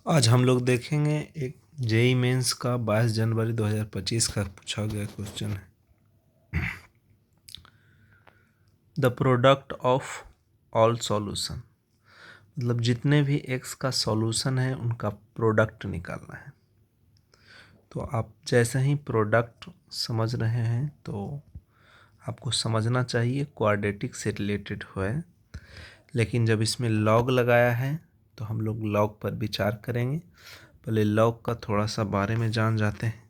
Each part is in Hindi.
आज हम लोग देखेंगे एक जेई मेंस का 22 जनवरी 2025 का पूछा गया क्वेश्चन है। The product of all solution, मतलब जितने भी एक्स का सॉल्यूशन है उनका प्रोडक्ट निकालना है। तो आप जैसे ही प्रोडक्ट समझ रहे हैं तो आपको समझना चाहिए क्वाड्रेटिक से रिलेटेड है, लेकिन जब इसमें लॉग लगाया है तो हम लोग लॉग पर विचार करेंगे। पहले लॉग का थोड़ा सा बारे में जान जाते हैं।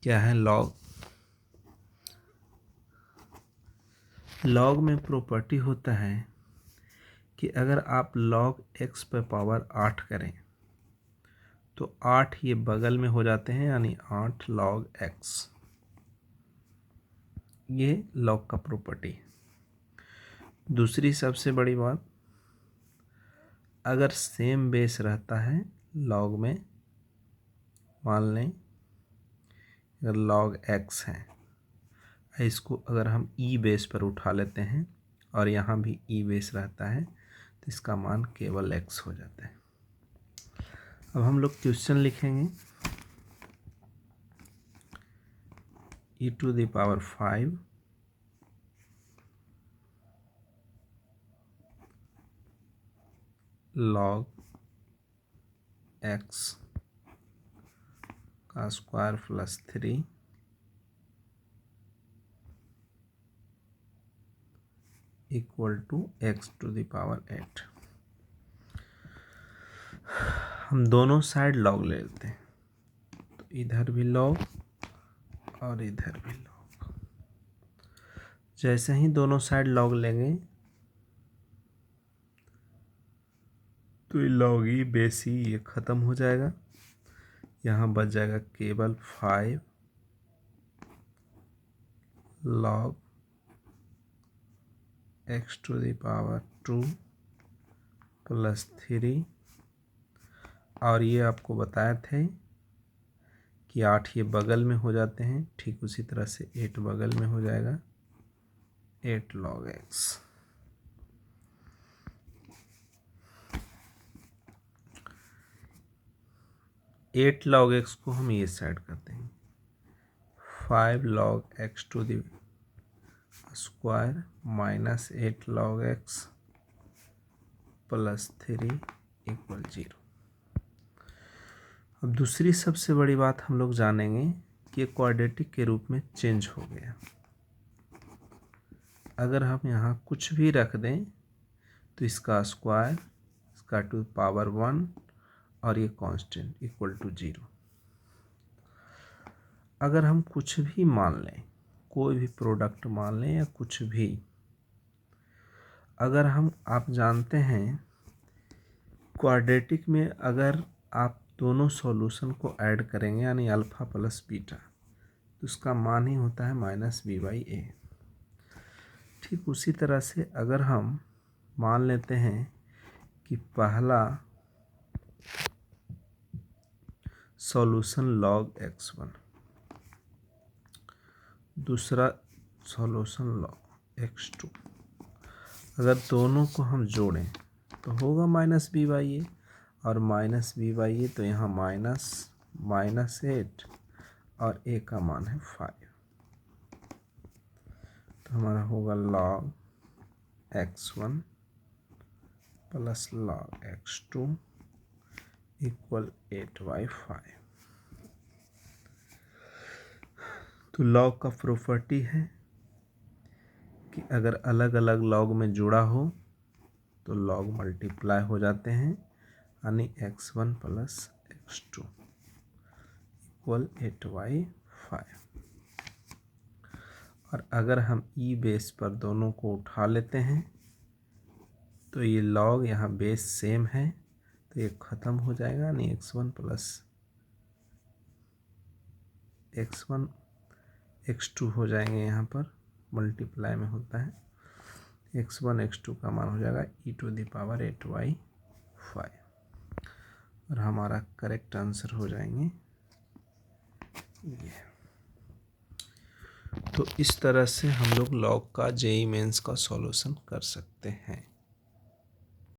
क्या है लॉग? लॉग में प्रॉपर्टी होता है कि अगर आप लॉग एक्स पर पावर 8 करें तो 8 ये बगल में हो जाते हैं, यानी 8 लॉग एक्स। ये लॉग का प्रॉपर्टी है। दूसरी सबसे बड़ी बात, अगर सेम बेस रहता है लॉग में, मान लें अगर लॉग एक्स है, इसको अगर हम ई बेस पर उठा लेते हैं और यहाँ भी ई बेस रहता है तो इसका मान केवल एक्स हो जाता है। अब हम लोग क्वेश्चन लिखेंगे। e to the power 5 log x का square plus 3 equal to x to the power 8। हम दोनों साइड लॉग ले लेते हैं, तो इधर भी लॉग और इधर भी लॉग। जैसे ही दोनों साइड लॉग लेंगे तो ये लॉग ही बेस ही ये ख़त्म हो जाएगा। यहाँ बच जाएगा केवल 5 log x to the power 2 plus 3, और ये आपको बताए थे कि 8 ये बगल में हो जाते हैं, ठीक उसी तरह से 8 बगल में हो जाएगा, 8 log x। Eight log x को हम ये साइड करते हैं, 5 log x to the square minus 8 log x plus 3 equal 0। अब दूसरी सबसे बड़ी बात हम लोग जानेंगे कि क्वाड्रेटिक के रूप में चेंज हो गया। अगर हम यहाँ कुछ भी रख दें तो इसका स्क्वायर, इसका टू पावर 1 और ये कांस्टेंट इक्वल टू 0। अगर हम कुछ भी मान लें, कोई भी प्रोडक्ट मान लें या कुछ भी, अगर हम आप जानते हैं क्वाड्रेटिक में अगर आप दोनों सॉल्यूशन को ऐड करेंगे यानी अल्फ़ा प्लस बीटा, तो उसका मान ही होता है माइनस बी बाई ए। ठीक उसी तरह से अगर हम मान लेते हैं कि पहला सॉल्यूशन लॉग x1, दूसरा सॉल्यूशन लॉग x2, अगर दोनों को हम जोड़ें तो होगा माइनस बी बाई ए, और माइनस बी बाई ए तो यहाँ माइनस 8 और ए का मान है 5, तो हमारा होगा log x1 plus log x2 equal 8/5। तो लॉग का प्रॉपर्टी है कि अगर अलग अलग लॉग में जुड़ा हो तो लॉग मल्टीप्लाई हो जाते हैं, यानी x1 प्लस x2 इक्वल 8/5। और अगर हम ई बेस पर दोनों को उठा लेते हैं तो ये लॉग यहाँ बेस सेम है तो ये ख़त्म हो जाएगा, यानी x1 प्लस x1 x2 हो जाएंगे, यहाँ पर मल्टीप्लाई में होता है, x1 x2 का मान हो जाएगा e टू द पावर 8/5, और हमारा करेक्ट आंसर हो जाएंगे ये। तो इस तरह से हम लोग लॉग का जेई मेंस का सॉल्यूशन कर सकते हैं।